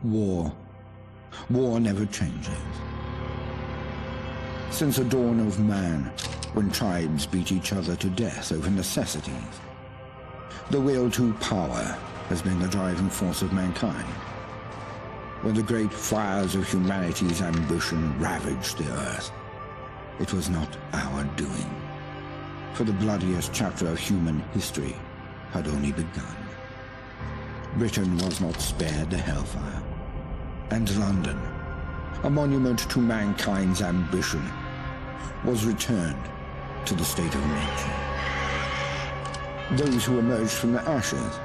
War. War never changes. Since the dawn of man, when tribes beat each other to death over necessities, the will to power has been the driving force of mankind. When the great fires of humanity's ambition ravaged the earth, it was not our doing, for the bloodiest chapter of human history had only begun. Britain was not spared the hellfire, and London, a monument to mankind's ambition, was returned to the state of nature. Those who emerged from the ashes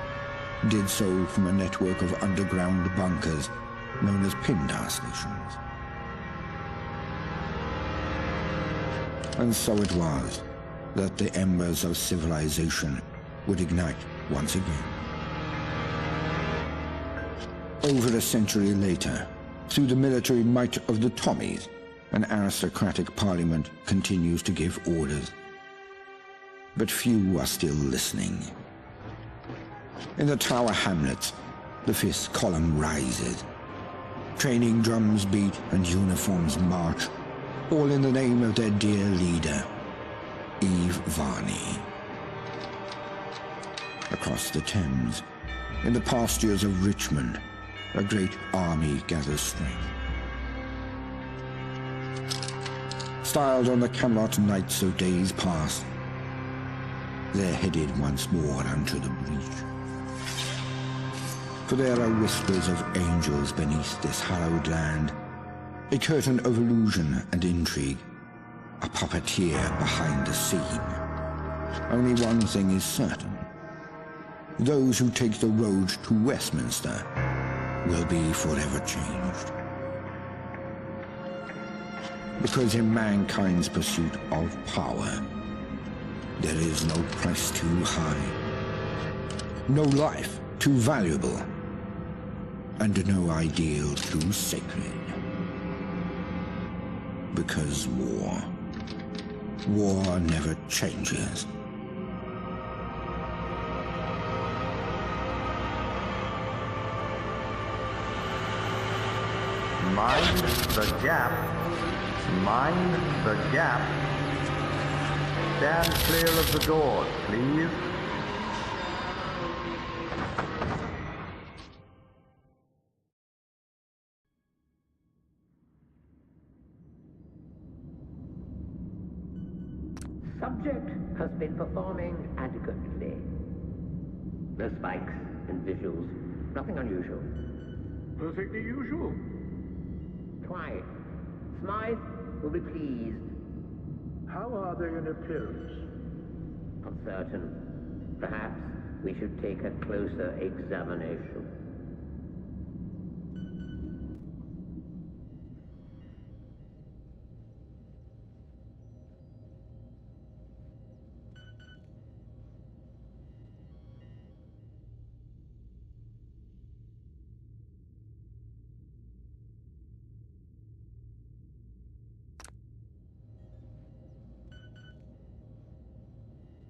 did so from a network of underground bunkers known as Pindar stations. And so it was that the embers of civilization would ignite once again. Over a century later, through the military might of the Tommies, an aristocratic parliament continues to give orders. But few are still listening. In the Tower Hamlets, the fifth column rises. Training drums beat and uniforms march, all in the name of their dear leader, Eve Varney. Across the Thames, in the pastures of Richmond, a great army gathers strength. Styled on the Camelot knights of days past, they're headed once more unto the breach. For there are whispers of angels beneath this hallowed land, a curtain of illusion and intrigue, a puppeteer behind the scene. Only one thing is certain. Those who take the road to Westminster will be forever changed. Because in mankind's pursuit of power, there is no price too high, no life too valuable, and no ideal too sacred. Because war never changes. Mind the gap. Mind the gap. Stand clear of the doors, please. Subject has been performing adequately. No spikes and visuals. Nothing unusual. Perfectly usual. Quiet. Smythe will be pleased. How are they in appearance? Uncertain. Perhaps we should take a closer examination.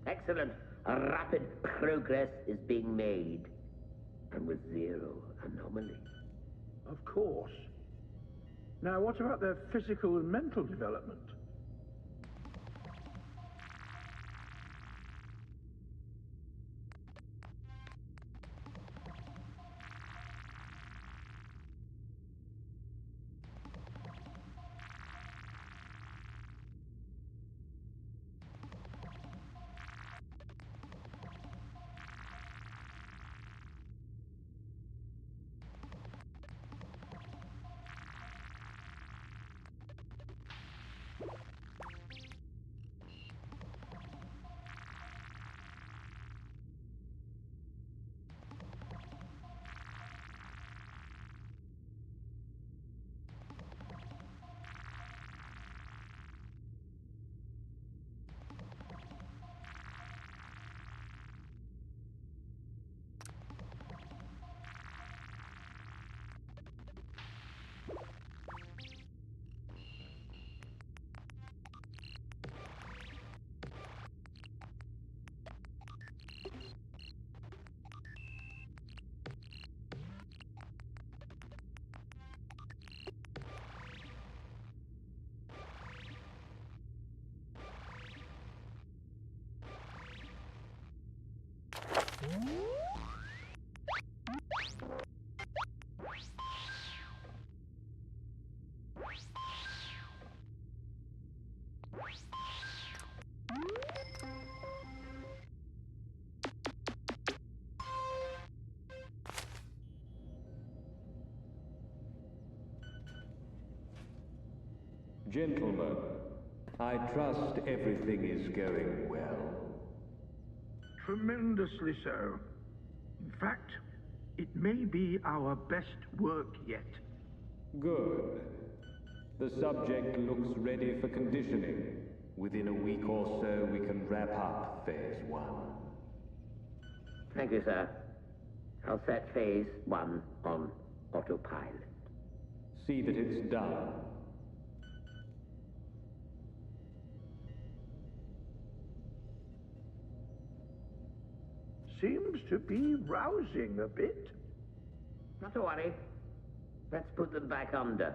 Excellent. A rapid progress is being made. And with zero anomaly. Of course. Now, what about their physical and mental development? Gentlemen, I trust everything is going well. Tremendously so. In fact, it may be our best work yet. Good. The subject looks ready for conditioning. Within a week or so, we can wrap up Phase 1. Thank you, sir. I'll set Phase 1 on autopilot. See that it's done. Seems to be rousing a bit. Not to worry. Let's put them back under.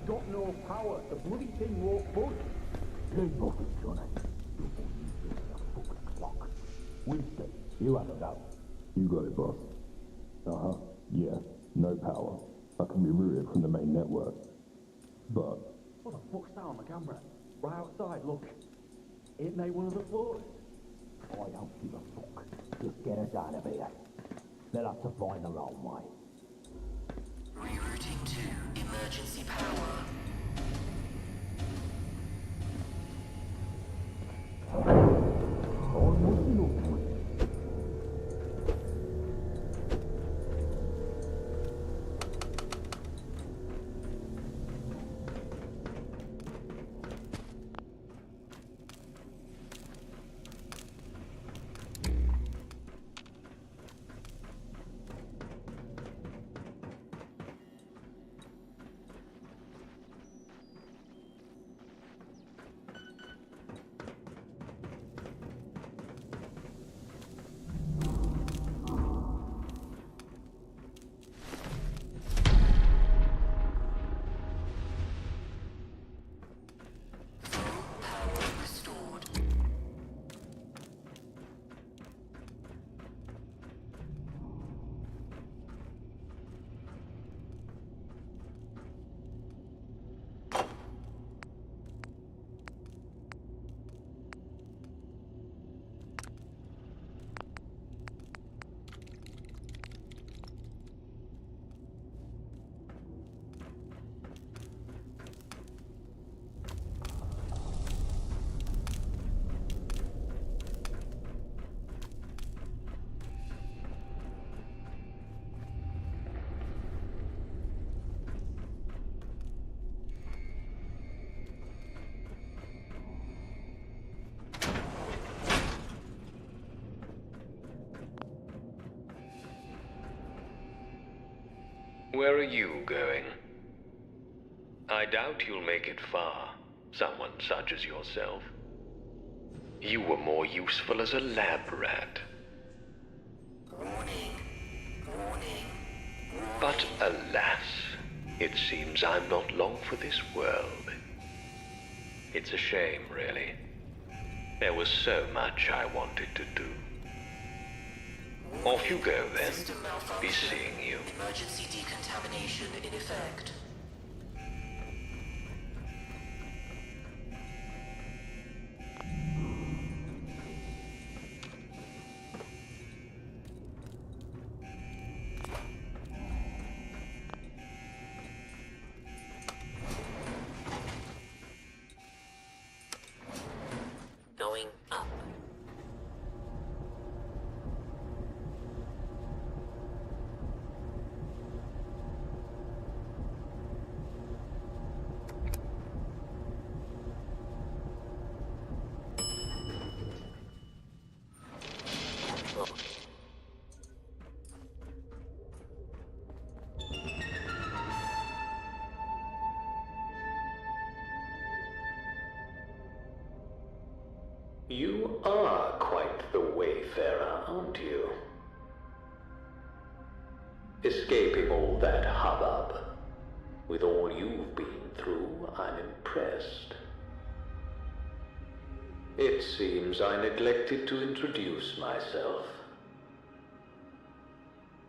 Got no power. The bloody thing won't budge. Good bucket, Johnny. You won't use the fucking clock. Winston, you have it out. You got it, boss. Uh-huh. Yeah. No power. I can be routed from the main network. But... What the fuck's that on the camera? Right outside, look. Ain't they one of the floors? I don't give a fuck. Just get us out of here. They'll have to find their own way. Rerouting to emergency power. Where are you going? I doubt you'll make it far, someone such as yourself. You were more useful as a lab rat. Warning. Warning. But alas, it seems I'm not long for this world. It's a shame, really. There was so much I wanted to do. Off you go, then. System Be malfunction. seeing you. Emergency decontamination in effect. Going up. You are quite the wayfarer, aren't you? Escaping all that hubbub. With all you've been through, I'm impressed. It seems I neglected to introduce myself.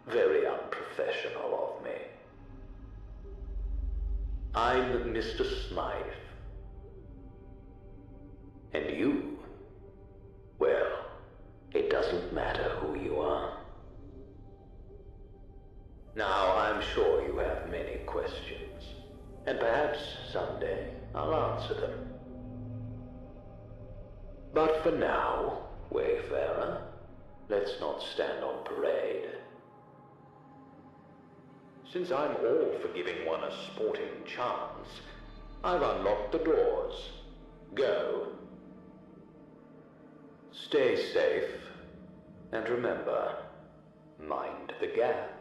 Very unprofessional of me. I'm Mr. Smythe. And you? Well, it doesn't matter who you are. Now, I'm sure you have many questions, and perhaps someday I'll answer them. But for now, Wayfarer, let's not stand on parade. Since I'm all for giving one a sporting chance, I've unlocked the doors. Go. Stay safe, and remember, mind the gap.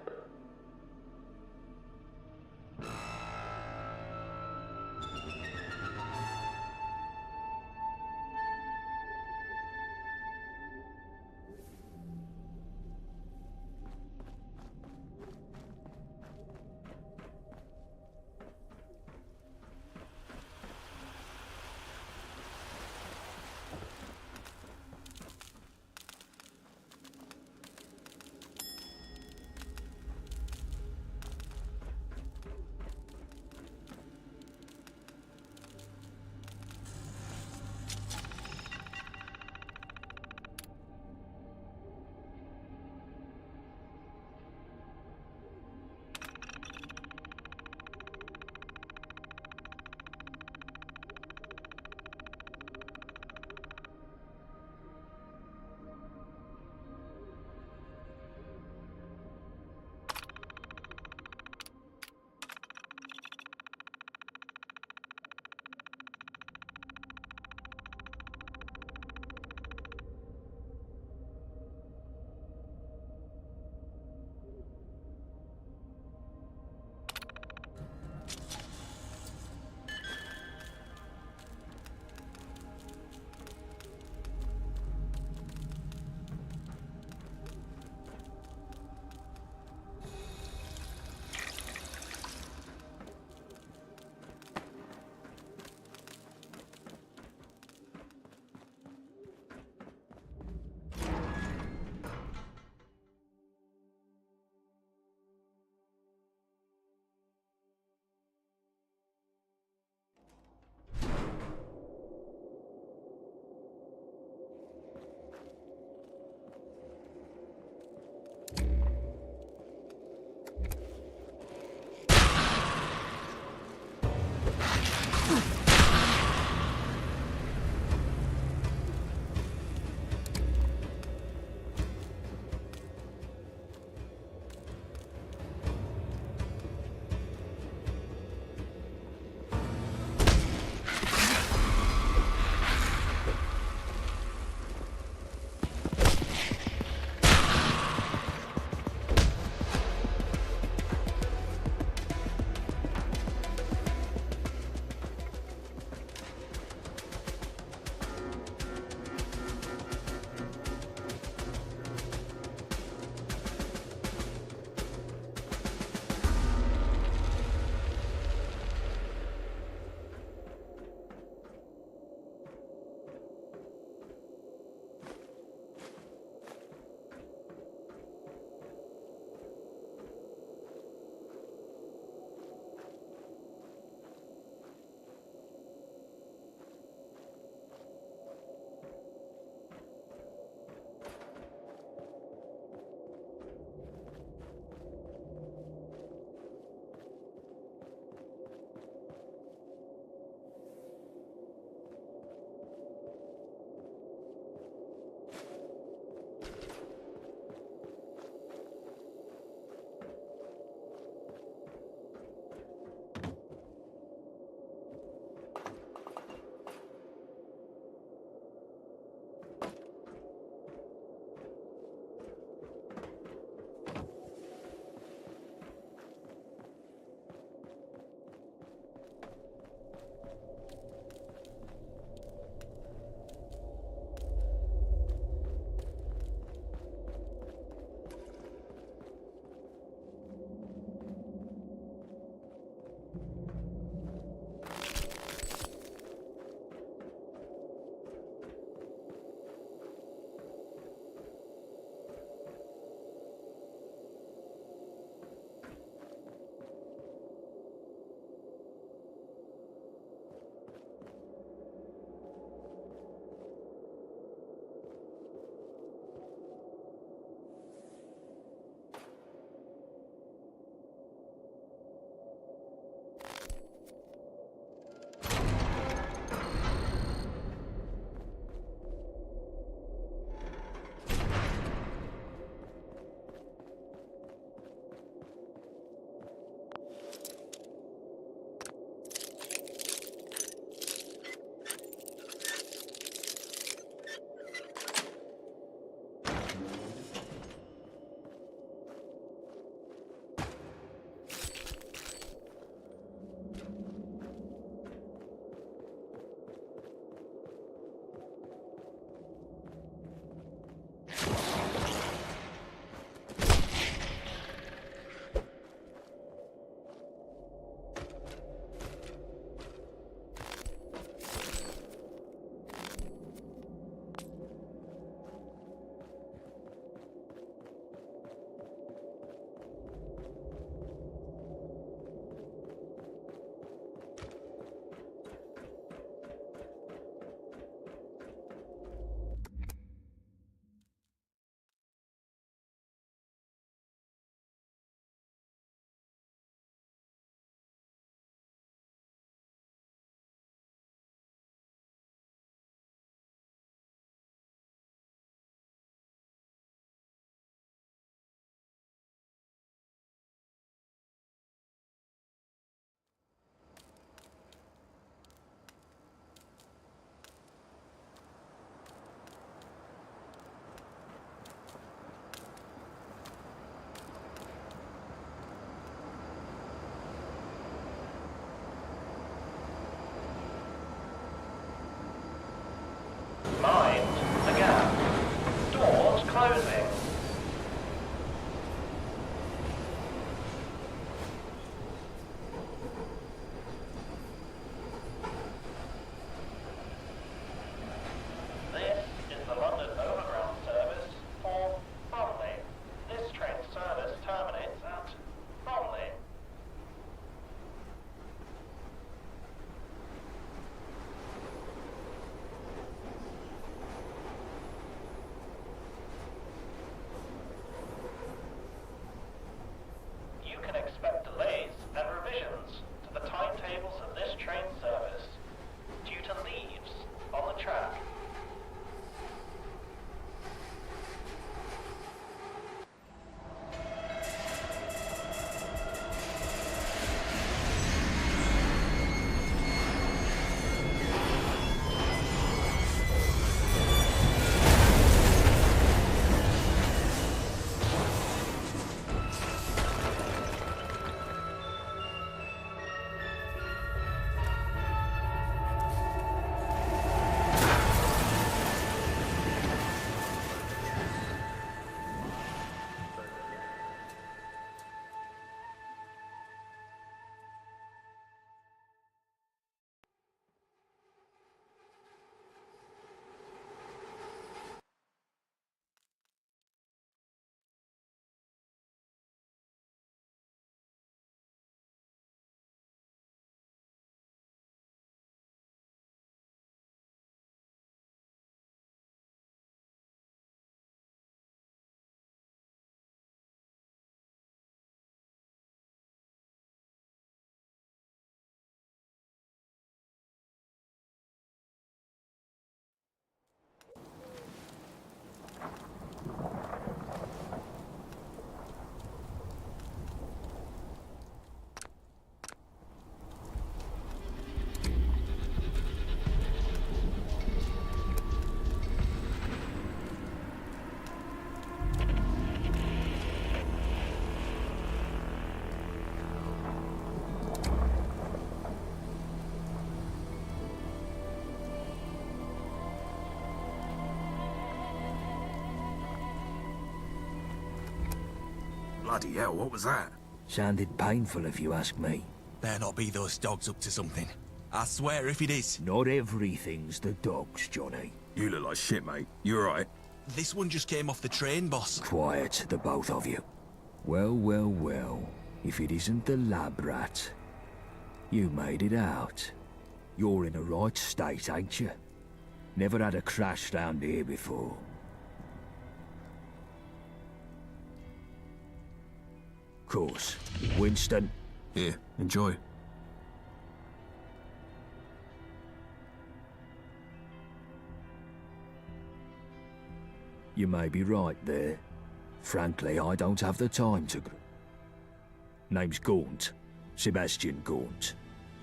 Bloody hell, what was that? Sounded painful if you ask me. Better not be those dogs up to something. I swear if it is. Not everything's the dogs, Johnny. You look like shit, mate. You alright? This one just came off the train, boss. Quiet, the both of you. Well, well, well. If it isn't the lab rat. You made it out. You're in a right state, ain't you? Never had a crash round here before. Course. Winston. Here, enjoy. You may be right there. Frankly, I don't have the time to... Name's Gaunt. Sebastian Gaunt.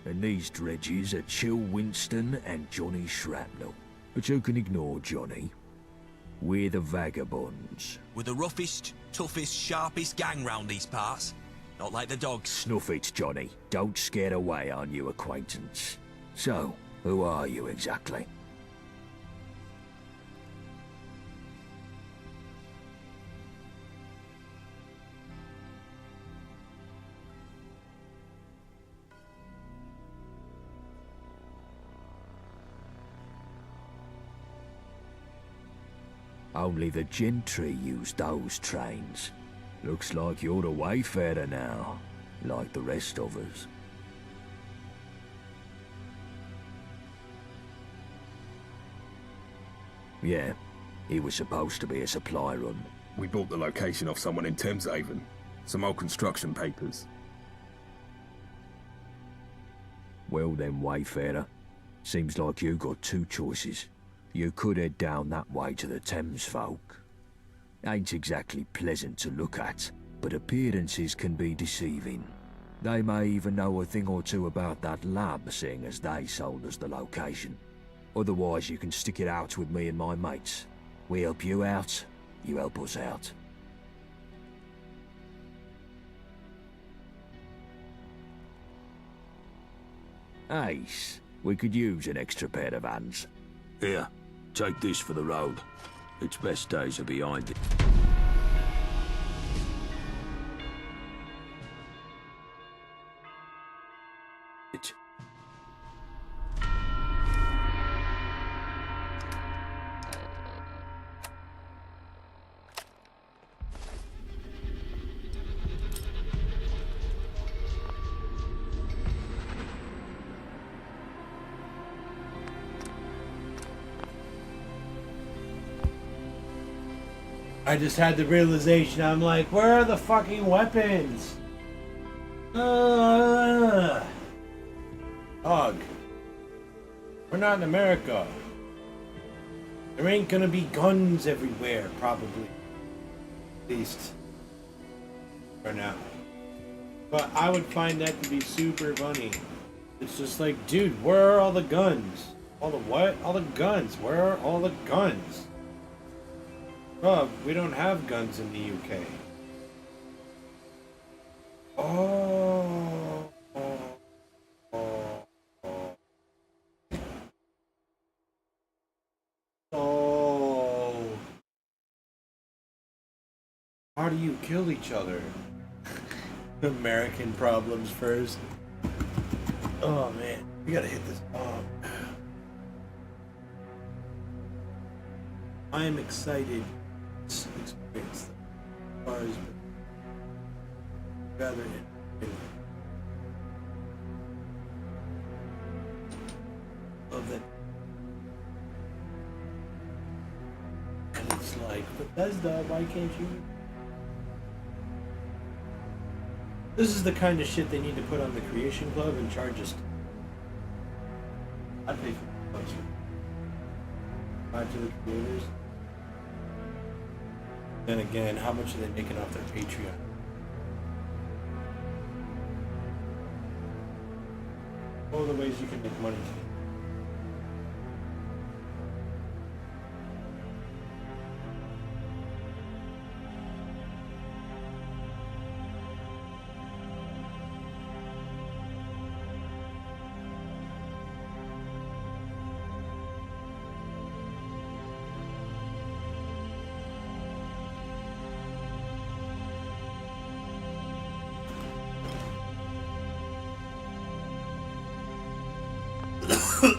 And these dredges are Chill Winston and Johnny Shrapnel. But you can ignore Johnny. We're the Vagabonds. We're the roughest, toughest, sharpest gang round these parts. Not like the dogs. Snuff it, Johnny. Don't scare away our new acquaintance. So, who are you exactly? Only the gentry use those trains. Looks like you're a wayfarer now, like the rest of us. Yeah, it was supposed to be a supply run. We bought the location off someone in Thameshaven. Some old construction papers. Well then, wayfarer. Seems like you got two choices. You could head down that way to the Thames folk. Ain't exactly pleasant to look at, but appearances can be deceiving. They may even know a thing or two about that lab, seeing as they sold us the location. Otherwise, you can stick it out with me and my mates. We help you out, you help us out. Ace, we could use an extra pair of hands. Here, take this for the road. Its best days are behind it. I just had the realization, I'm like, where are the fucking weapons? Dog. We're not in America. There ain't gonna be guns everywhere, probably. At least. For now. But I would find that to be super funny. It's just like, dude, where are all the guns? All the what? All the guns. Where are all the guns? Rob, we don't have guns in the UK. Oh. How do you kill each other? American problems first. Oh man, we gotta hit this bomb. I am excited. Experience as far as rather of that, and it's like Bethesda, why can't you? This is the kind of shit they need to put on the Creation Club and charge us. I'd pay for it. Back to the creators. Then again, how much are they making off their Patreon? All the ways you can make money. Right,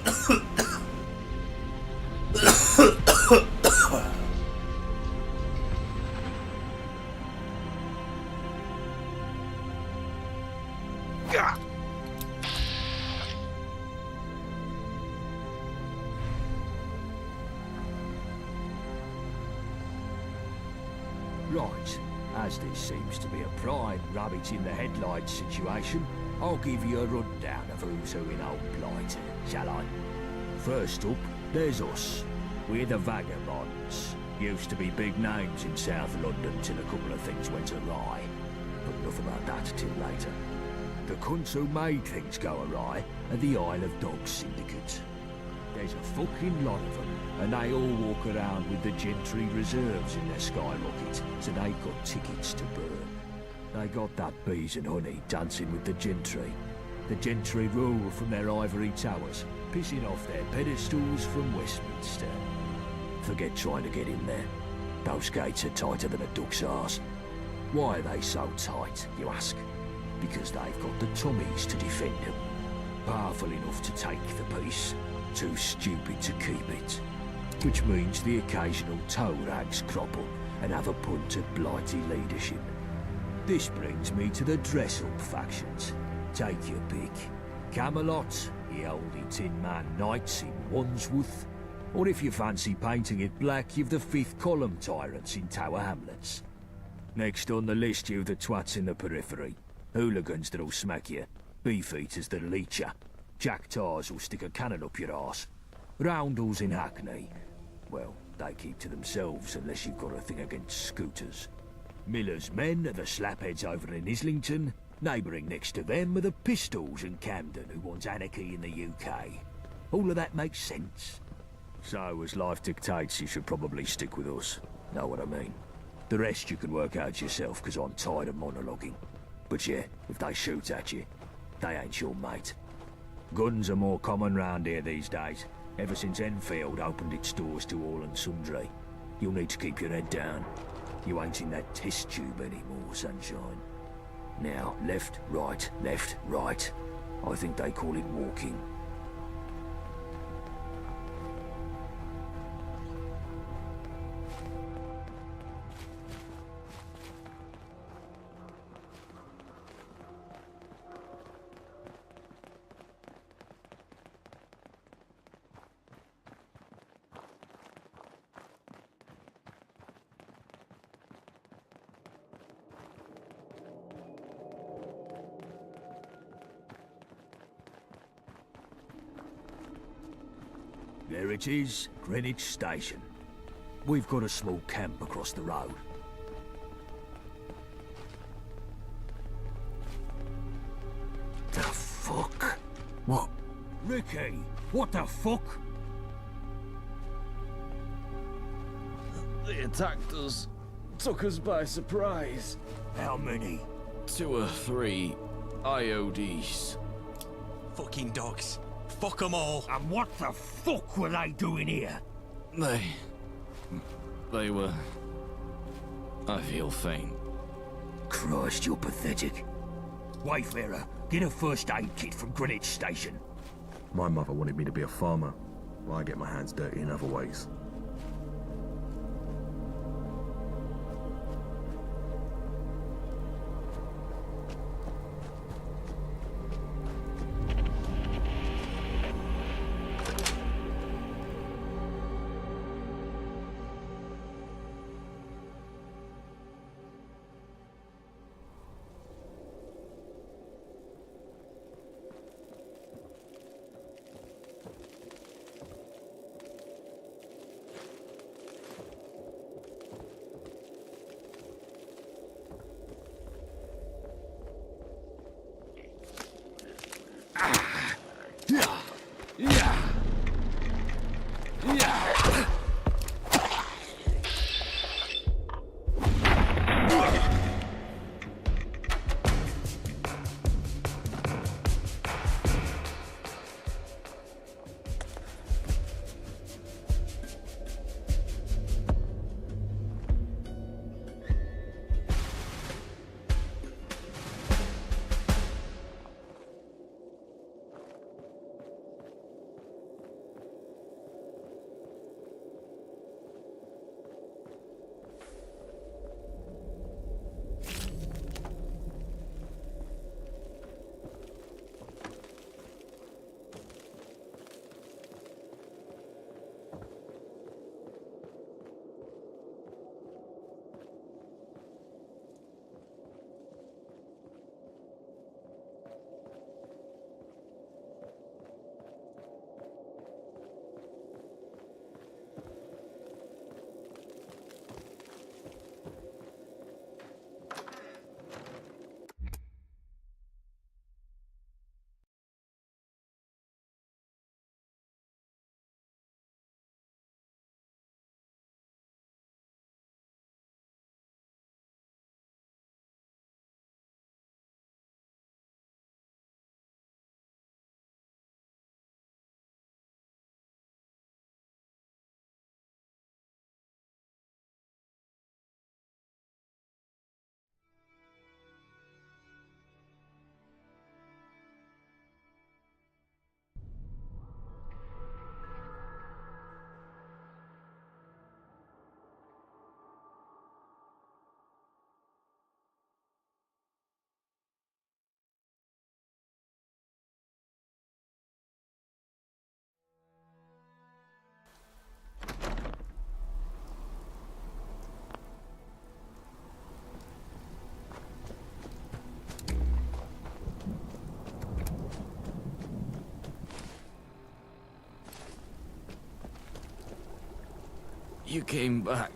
as this seems to be a prime rabbit in the headlights situation, I'll give you a rundown of who's who in Old Blight, shall I? First up, there's us. We're the Vagabonds. Used to be big names in South London till a couple of things went awry. But enough about that till later. The cunts who made things go awry are the Isle of Dogs Syndicate. There's a fucking lot of them, and they all walk around with the Gentry reserves in their skyrocket, so they've got tickets to burn. They got that bees and honey dancing with the Gentry. The Gentry rule from their ivory towers, pissing off their pedestals from Westminster. Forget trying to get in there. Those gates are tighter than a duck's arse. Why are they so tight, you ask? Because they've got the Tommies to defend them. Powerful enough to take the peace, too stupid to keep it. Which means the occasional toe rags crop up and have a punt at Blighty leadership. This brings me to the dress-up factions. Take your pick. Camelot, the oldie Tin Man Knights in Wandsworth, or if you fancy painting it black, you've the Fifth Column Tyrants in Tower Hamlets. Next on the list, you've the twats in the periphery. Hooligans that'll smack you. Beefeaters that'll eat you. Jack Tars will stick a cannon up your arse. Roundels in Hackney. Well, they keep to themselves unless you've got a thing against scooters. Miller's men are the slapheads over in Islington. Neighbouring next to them are the Pistols in Camden who want anarchy in the UK. All of that makes sense. So, as life dictates, you should probably stick with us. Know what I mean? The rest you can work out yourself, because I'm tired of monologuing. But yeah, if they shoot at you, they ain't your mate. Guns are more common round here these days, ever since Enfield opened its doors to all and sundry. You'll need to keep your head down. You ain't in that test tube anymore, sunshine. Now, left, right, left, right. I think they call it walking. There it is, Greenwich Station. We've got a small camp across the road. The fuck? What? Ricky, what the fuck? They attacked us. Took us by surprise. How many? 2 or 3 IODs. Fucking dogs. Fuck them all. And what the fuck were they doing here? They were... I feel faint. Christ, you're pathetic. Wayfarer, get a first aid kit from Greenwich Station. My mother wanted me to be a farmer. Well, I get my hands dirty in other ways. You came back.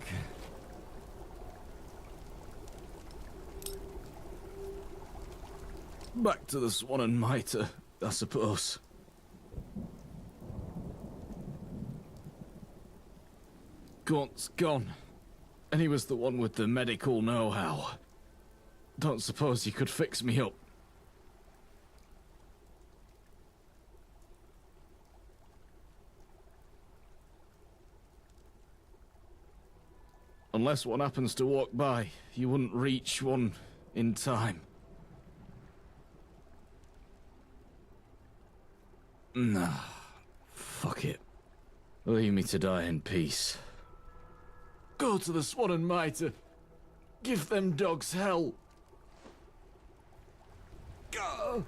Back to the Swan and Mitre, I suppose. Gaunt's gone. And he was the one with the medical know-how. Don't suppose he could fix me up. Unless one happens to walk by, you wouldn't reach one in time. Nah, fuck it. Leave me to die in peace. Go to the Swan and Mitre. Give them dogs hell. Go!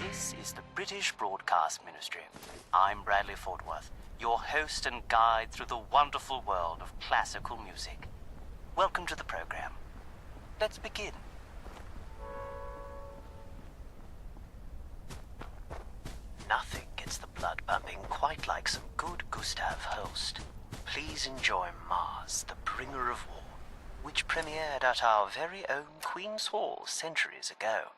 This is the British Broadcast Ministry. I'm Bradley Fortworth, your host and guide through the wonderful world of classical music. Welcome to the program. Let's begin. Nothing gets the blood pumping quite like some good Gustav Holst. please enjoy Mars, the Bringer of War, which premiered at our very own Queen's Hall centuries ago.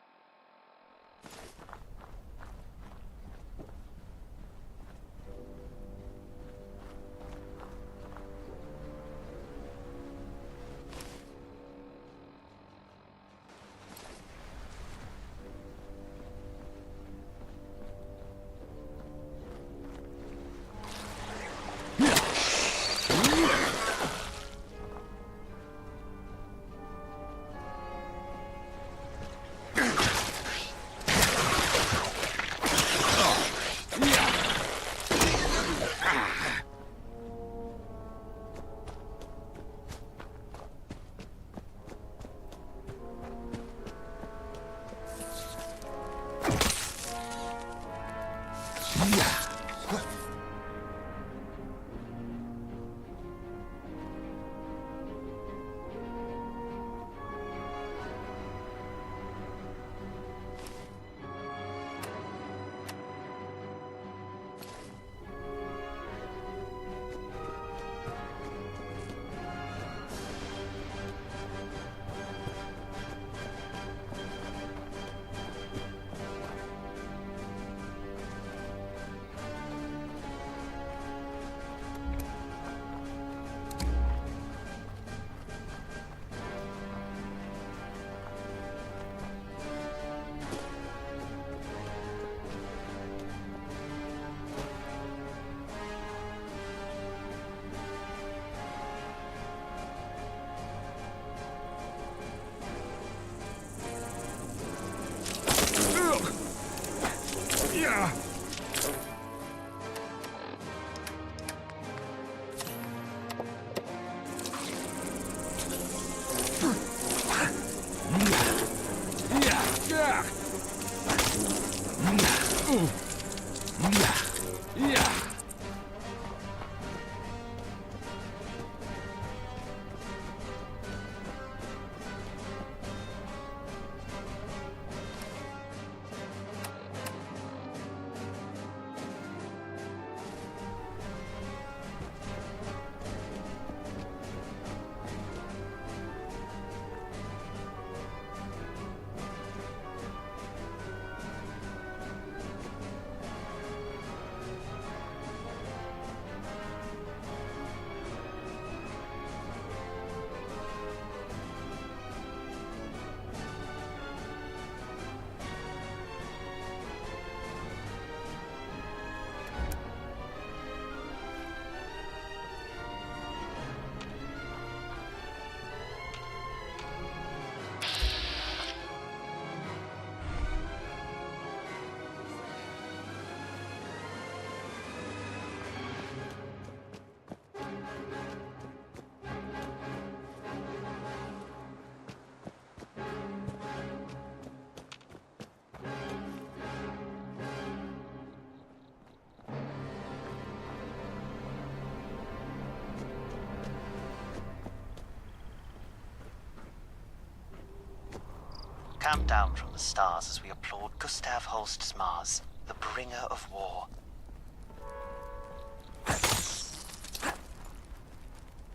Camp down from the stars as we applaud Gustav Holst's Mars, the Bringer of War.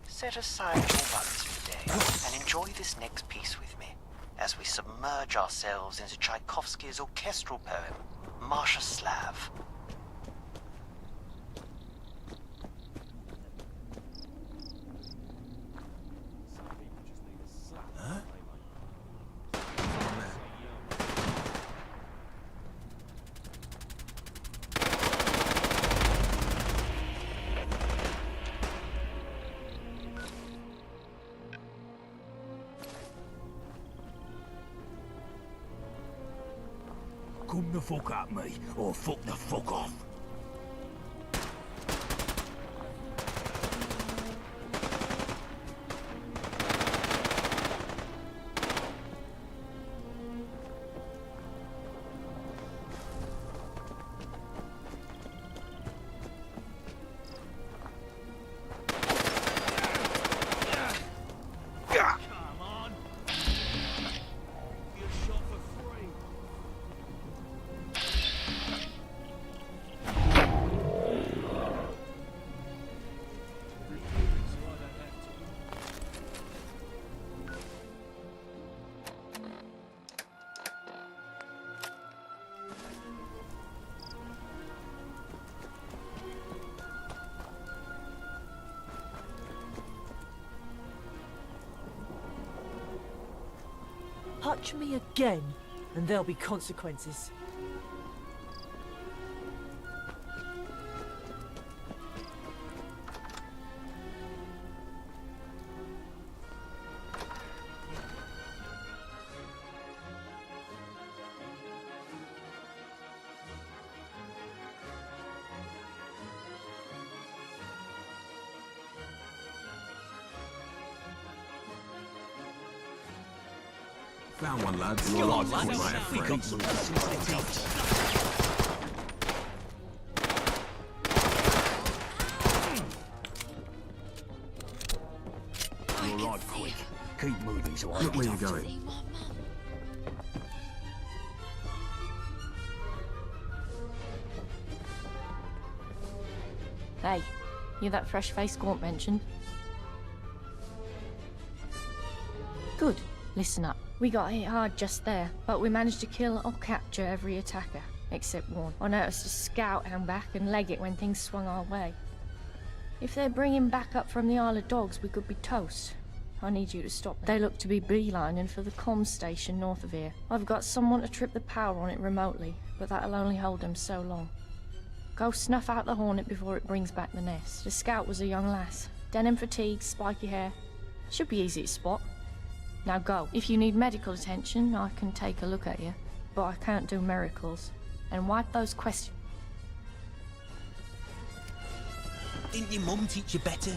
Set aside your worries for the day and enjoy this next piece with me as we submerge ourselves into Tchaikovsky's orchestral poem, Marsha Slav. Come the fuck at me, or fuck the fuck off. touch me again, and there'll be consequences. Found one, lads. You're right, lads. We got some You're right, quick. Keep moving so I Look where you're going. Hey, you that fresh-faced Gaunt mentioned? Good. Listen up. We got hit hard just there, but we managed to kill or capture every attacker, except one. I noticed a scout hang back and leg it when things swung our way. If they're bringing back up from the Isle of Dogs, we could be toast. I need you to stop them. They look to be beelining for the comms station north of here. I've got someone to trip the power on it remotely, but that'll only hold them so long. Go snuff out the Hornet before it brings back the nest. The scout was a young lass. Denim fatigue, spiky hair. Should be easy to spot. Now go. If you need medical attention, I can take a look at you. But I can't do miracles. And wipe those questions. Didn't your mum teach you better?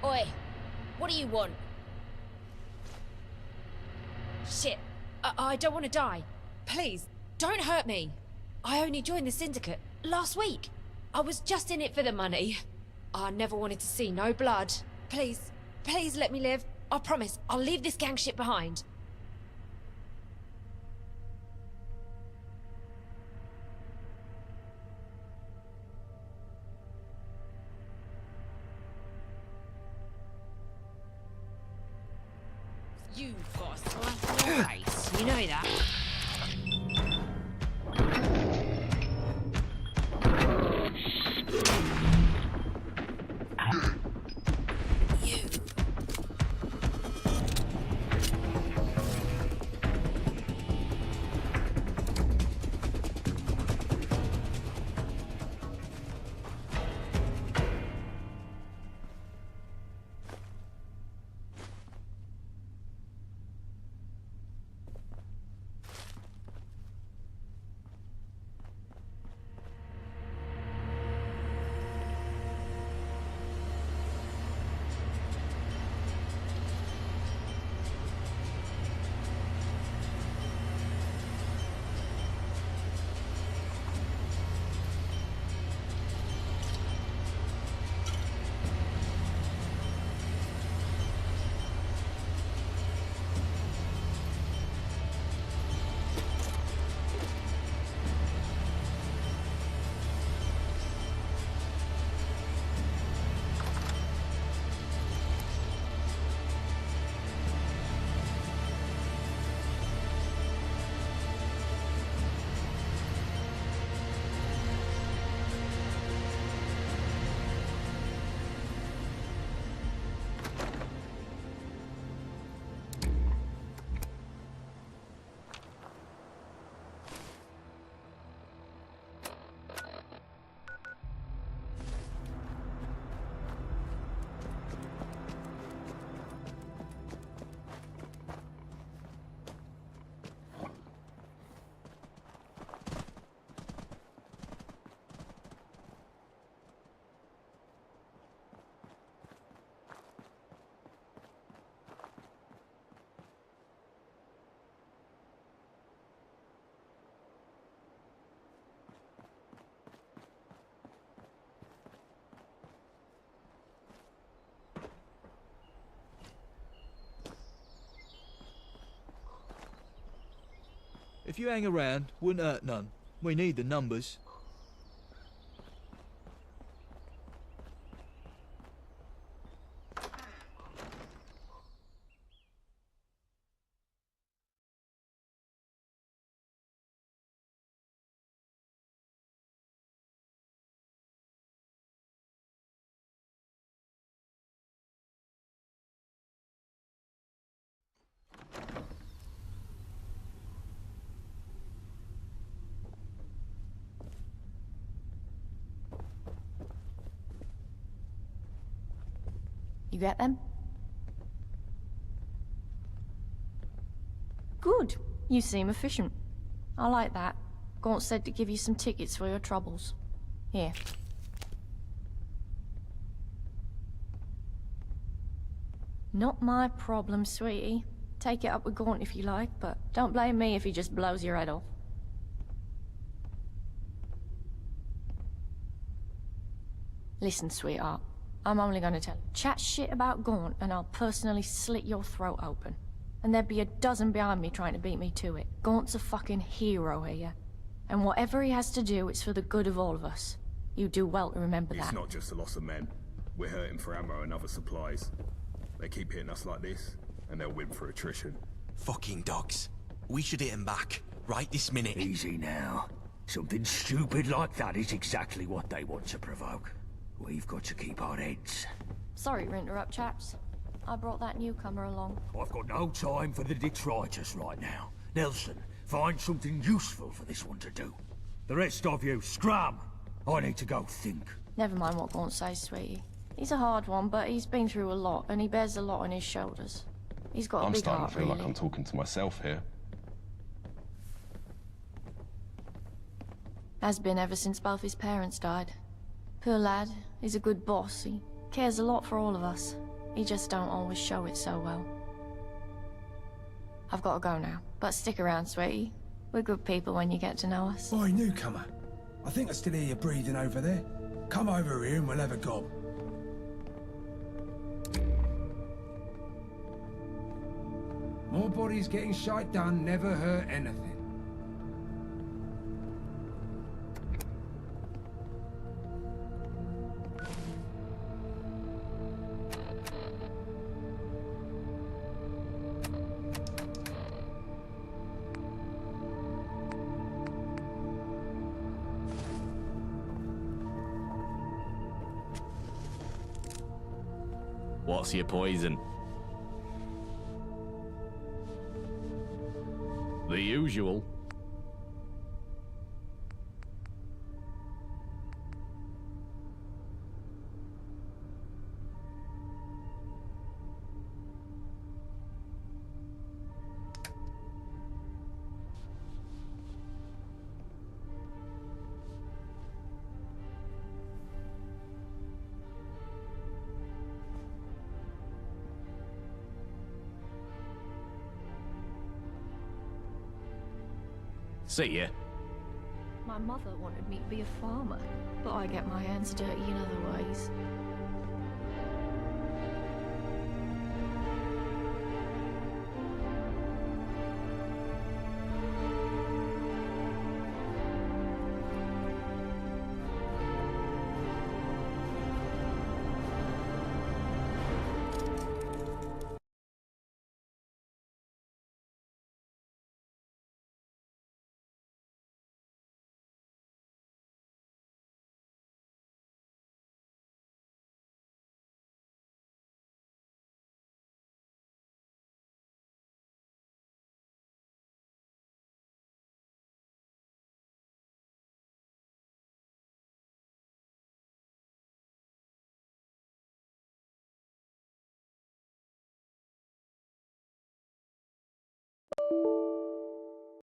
Oi, what do you want? Shit, I don't want to die. Please, don't hurt me. I only joined the Syndicate last week. I was just in it for the money. I never wanted to see no blood. Please, please let me live. I promise, I'll leave this gang shit behind. You've got a slap in your face, you know that. If you hang around, wouldn't hurt none. We need the numbers. You get them? Good. You seem efficient. I like that. Gaunt said to give you some tickets for your troubles. Here. Not my problem, sweetie. Take it up with Gaunt if you like, but don't blame me if he just blows your head off. Listen, sweetheart. I'm only gonna tell you. Chat shit about Gaunt, and I'll personally slit your throat open. And there'd be a dozen behind me trying to beat me to it. Gaunt's a fucking hero here. And whatever he has to do, it's for the good of all of us. You do well to remember that. It's not just the loss of men. We're hurting for ammo and other supplies. They keep hitting us like this, and they'll win for attrition. Fucking dogs. We should hit them back, right this minute. Easy now. Something stupid like that is exactly what they want to provoke. We've got to keep our heads. Sorry to interrupt, chaps. I brought that newcomer along. I've got no time for the detritus right now. Nelson, find something useful for this one to do. The rest of you, scram! I need to go think. Never mind what Gaunt says, sweetie. He's a hard one, but he's been through a lot, and he bears a lot on his shoulders. He's got a big heart, I'm starting to feel really. like I'm talking to myself here. Has been ever since both his parents died. Poor lad, he's a good boss. He cares a lot for all of us. He just don't always show it so well. I've got to go now, but stick around, sweetie. We're good people when you get to know us. Boy, newcomer. I think I still hear you breathing over there. Come over here and we'll have a gob. More bodies getting shite done never hurt anything. What's your poison? The usual. See ya. My mother wanted me to be a farmer, but I get my hands dirty in other ways.